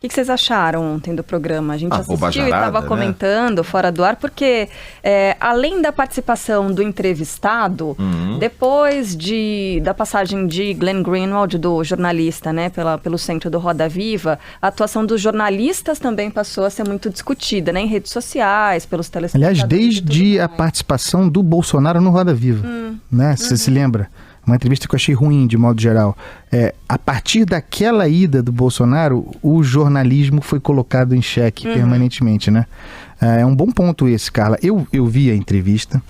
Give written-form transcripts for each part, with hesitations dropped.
O que vocês acharam ontem do programa? A gente assistiu e estava comentando fora do ar, porque além da participação do entrevistado, depois da passagem de Glenn Greenwald, do jornalista, né, pelo centro do Roda Viva, a atuação dos jornalistas também passou a ser muito discutida, né, em redes sociais, pelos telespectadores. Aliás, desde a participação do Bolsonaro no Roda Viva, né? Você se lembra? Uma entrevista que eu achei ruim, de modo geral. A partir daquela ida do Bolsonaro, o jornalismo foi colocado em xeque permanentemente, né? É um bom ponto esse, Carla. Eu vi a entrevista,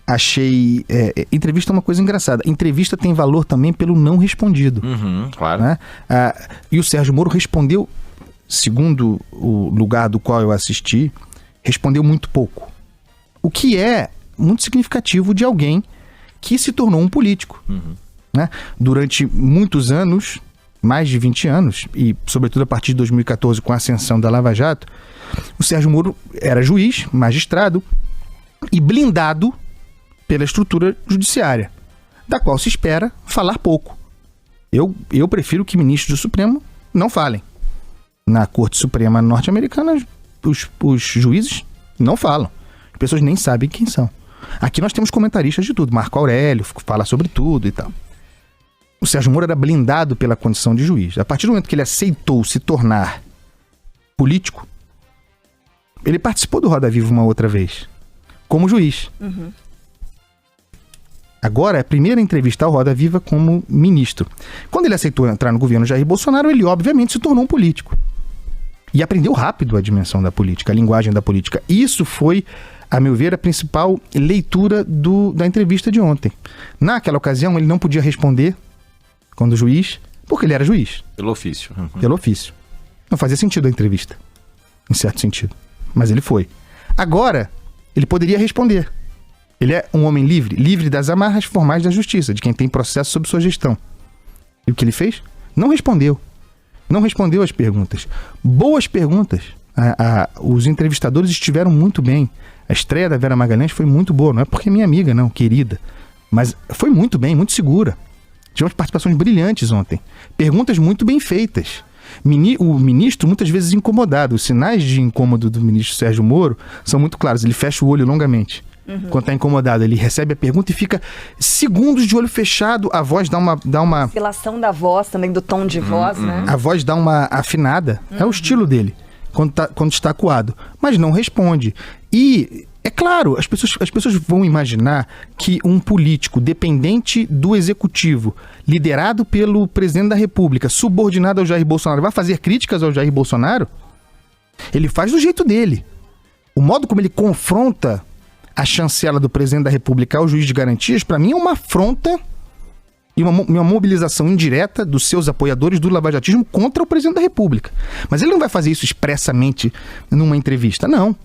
achei... entrevista é uma coisa engraçada. Entrevista tem valor também pelo não respondido. Claro. Né? E o Sérgio Moro respondeu, segundo o lugar do qual eu assisti, respondeu muito pouco. O que é muito significativo de alguém que se tornou um político. Né? Durante muitos anos, mais de 20 anos, e sobretudo a partir de 2014, com a ascensão da Lava Jato, o Sérgio Moro era juiz, magistrado e blindado pela estrutura judiciária, da qual se espera falar pouco. Eu prefiro que ministros do Supremo não falem. Na Corte Suprema norte-americana, os juízes não falam. As pessoas nem sabem quem são. Aqui nós temos comentaristas de tudo. Marco Aurélio fala sobre tudo e tal. O Sérgio Moro era blindado pela condição de juiz. A partir do momento que ele aceitou se tornar político, ele participou do Roda Viva uma outra vez, como juiz. Agora é a primeira entrevista ao Roda Viva como ministro. Quando ele aceitou entrar no governo Jair Bolsonaro, ele obviamente se tornou um político. E aprendeu rápido a dimensão da política, a linguagem da política. Isso foi, a meu ver, a principal leitura da entrevista de ontem. Naquela ocasião, ele não podia responder quando juiz, porque ele era juiz. Pelo ofício. Pelo ofício. Não fazia sentido a entrevista, em certo sentido. Mas ele foi. Agora, ele poderia responder. Ele é um homem livre, livre das amarras formais da justiça, de quem tem processo sob sua gestão. E o que ele fez? Não respondeu. Não respondeu às perguntas. Boas perguntas. Os entrevistadores estiveram muito bem. A estreia da Vera Magalhães foi muito boa. Não é porque é minha amiga, não, querida. Mas foi muito bem, muito segura. Tivemos participações brilhantes ontem. Perguntas muito bem feitas. O ministro, muitas vezes incomodado. Os sinais de incômodo do ministro Sérgio Moro são muito claros. Ele fecha o olho longamente. Quando está incomodado, ele recebe a pergunta e fica segundos de olho fechado. A voz dá uma... Oscilação da voz também, do tom de voz, né? A voz dá uma afinada. É o estilo dele, quando está acuado. Mas não responde. E, é claro, as pessoas vão imaginar que um político dependente do executivo, liderado pelo presidente da República, subordinado ao Jair Bolsonaro, vai fazer críticas ao Jair Bolsonaro? Ele faz do jeito dele. O modo como ele confronta a chancela do presidente da República ao juiz de garantias, para mim é uma afronta e uma mobilização indireta dos seus apoiadores do lavajatismo contra o presidente da República. Mas ele não vai fazer isso expressamente numa entrevista, não.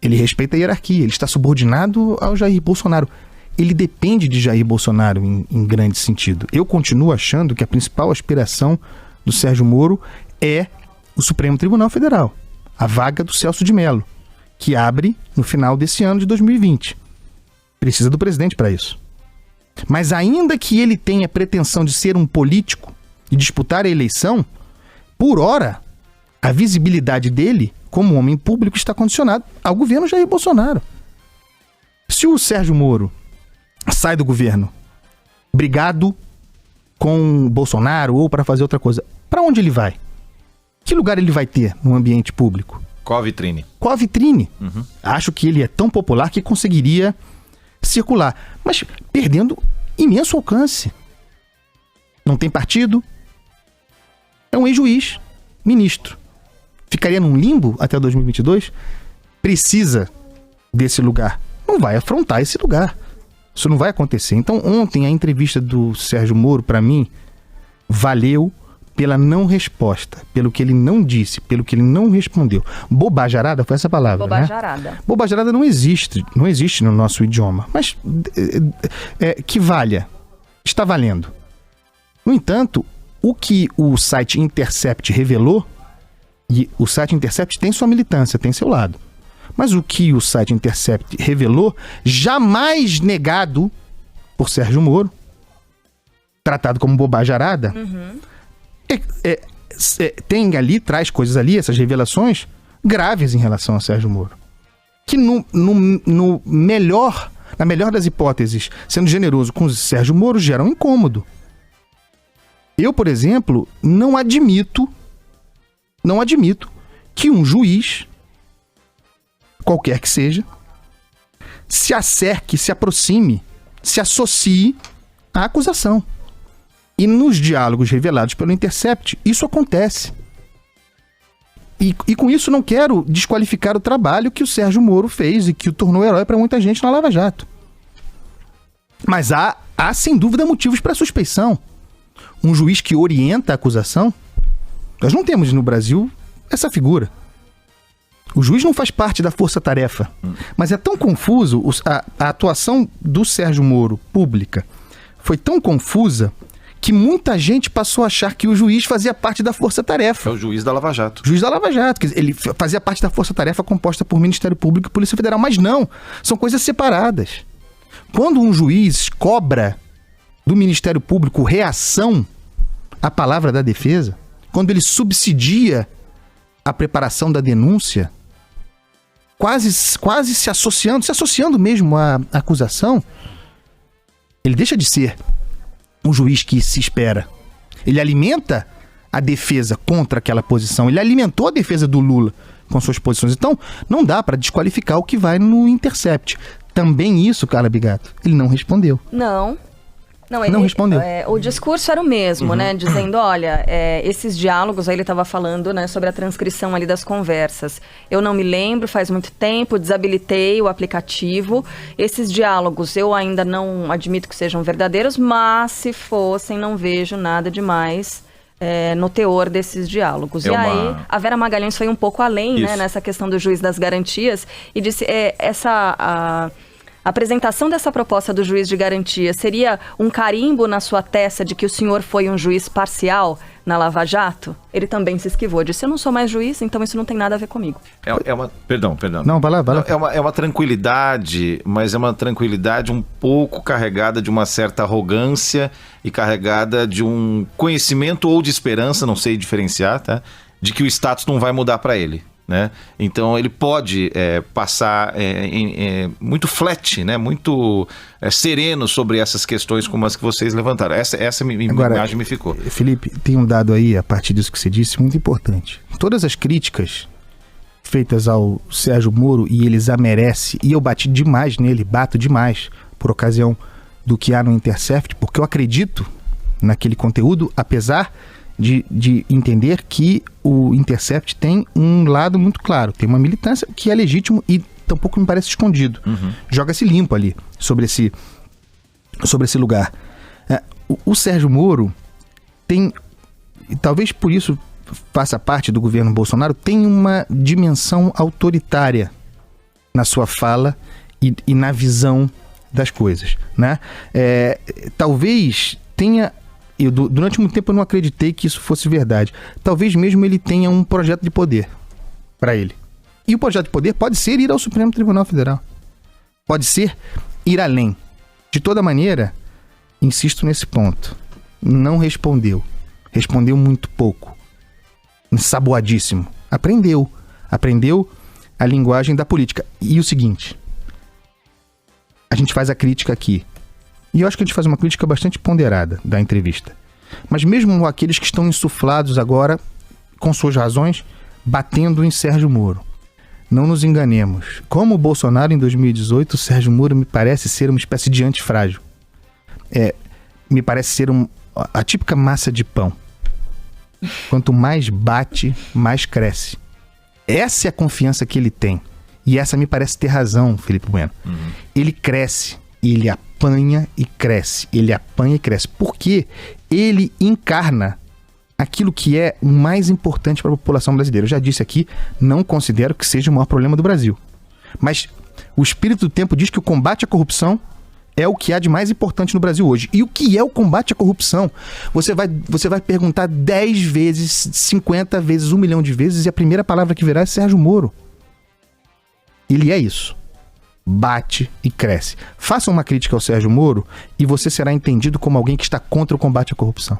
Ele respeita a hierarquia, ele está subordinado ao Jair Bolsonaro. Ele depende de Jair Bolsonaro em grande sentido. Eu continuo achando que a principal aspiração do Sérgio Moro é o Supremo Tribunal Federal, a vaga do Celso de Mello, que abre no final desse ano de 2020. Precisa do presidente para isso. Mas ainda que ele tenha pretensão de ser um político e disputar a eleição, por hora, a visibilidade dele como homem público está condicionado ao governo Jair Bolsonaro. Se o Sérgio Moro sai do governo brigado com Bolsonaro ou para fazer outra coisa, para onde ele vai? Que lugar ele vai ter no ambiente público? Qual a vitrine? Qual a vitrine? Acho que ele é tão popular que conseguiria circular, mas perdendo imenso alcance. Não tem partido, é um ex-juiz, ministro. Ficaria num limbo até 2022? Precisa desse lugar. Não vai afrontar esse lugar. Isso não vai acontecer. Então, ontem, a entrevista do Sérgio Moro, para mim, valeu pela não resposta, pelo que ele não disse, pelo que ele não respondeu. Bobajarada foi essa palavra, Bobajarada. Né? Bobajarada não existe no nosso idioma. Mas que valha. Está valendo. No entanto, o que o site Intercept revelou, e o site Intercept tem sua militância, tem seu lado, mas o que o site Intercept revelou, jamais negado por Sérgio Moro, tratado como bobajarada, traz coisas ali, essas revelações graves em relação a Sérgio Moro. Que na melhor das hipóteses, sendo generoso com o Sérgio Moro, gera um incômodo. Eu, por exemplo, não admito que um juiz, qualquer que seja, se acerque, se aproxime, se associe à acusação. E nos diálogos revelados pelo Intercept, isso acontece. E com isso não quero desqualificar o trabalho que o Sérgio Moro fez e que o tornou herói para muita gente na Lava Jato. Mas há sem dúvida motivos para suspeição. Um juiz que orienta a acusação, nós não temos no Brasil essa figura. O juiz não faz parte da força-tarefa. Mas é tão confuso, a atuação do Sérgio Moro pública foi tão confusa que muita gente passou a achar que o juiz fazia parte da força-tarefa. É o juiz da Lava Jato. Juiz da Lava Jato. Quer dizer, ele fazia parte da força-tarefa composta por Ministério Público e Polícia Federal. Mas não, são coisas separadas. Quando um juiz cobra do Ministério Público reação à palavra da defesa, quando ele subsidia a preparação da denúncia, quase se associando mesmo à acusação, ele deixa de ser um juiz que se espera. Ele alimenta a defesa contra aquela posição. Ele alimentou a defesa do Lula com suas posições. Então, não dá para desqualificar o que vai no Intercept. Também isso, Carla Bigato, ele não respondeu. Não respondeu. O discurso era o mesmo, né? Dizendo, olha, esses diálogos, aí ele estava falando, né, sobre a transcrição ali das conversas. Eu não me lembro, faz muito tempo, desabilitei o aplicativo. Esses diálogos eu ainda não admito que sejam verdadeiros, mas se fossem, não vejo nada demais no teor desses diálogos. Aí, a Vera Magalhães foi um pouco além, né, nessa questão do juiz das garantias, e disse, a apresentação dessa proposta do juiz de garantia seria um carimbo na sua testa de que o senhor foi um juiz parcial na Lava Jato? Ele também se esquivou, disse, eu não sou mais juiz, então isso não tem nada a ver comigo. Perdão. Não, vai lá. É uma tranquilidade, mas é uma tranquilidade um pouco carregada de uma certa arrogância e carregada de um conhecimento ou de esperança, não sei diferenciar, tá? De que o status não vai mudar para ele. Né? Então ele pode passar muito flat, né? Muito sereno sobre essas questões como as que vocês levantaram. Essa imagem me ficou. Felipe, tem um dado aí, a partir disso que você disse, muito importante. Todas as críticas feitas ao Sérgio Moro, e ele a merece, e eu bato demais por ocasião do que há no Intercept, porque eu acredito naquele conteúdo, apesar de entender que o Intercept tem um lado muito claro, tem uma militância que é legítimo e tampouco me parece escondido. Joga-se limpo ali sobre esse lugar. O Sérgio Moro tem, e talvez por isso faça parte do governo Bolsonaro, tem uma dimensão autoritária na sua fala e na visão das coisas, né? Talvez tenha... durante muito tempo eu não acreditei que isso fosse verdade. Talvez mesmo ele tenha um projeto de poder para ele. E o projeto de poder pode ser ir ao Supremo Tribunal Federal. Pode ser ir além. De toda maneira, insisto nesse ponto. Não respondeu. Respondeu muito pouco. Ensaboadíssimo. Aprendeu a linguagem da política. E o seguinte, a gente faz a crítica aqui. E eu acho que a gente faz uma crítica bastante ponderada da entrevista. Mas mesmo aqueles que estão insuflados agora, com suas razões, batendo em Sérgio Moro. Não nos enganemos. Como o Bolsonaro em 2018, o Sérgio Moro me parece ser uma espécie de antifrágil. Me parece ser a típica massa de pão. Quanto mais bate, mais cresce. Essa é a confiança que ele tem. E essa me parece ter razão, Felipe Bueno. Ele cresce. Ele apanha e cresce. Porque ele encarna aquilo que é o mais importante para a população brasileira. Eu já disse aqui, não considero que seja o maior problema do Brasil. Mas o espírito do tempo diz que o combate à corrupção é o que há de mais importante no Brasil hoje. E o que é o combate à corrupção? Você vai perguntar 10 vezes, 50 vezes, 1 milhão de vezes, e a primeira palavra que virá é Sérgio Moro. Ele é isso. Bate e cresce. Faça uma crítica ao Sérgio Moro e você será entendido como alguém que está contra o combate à corrupção.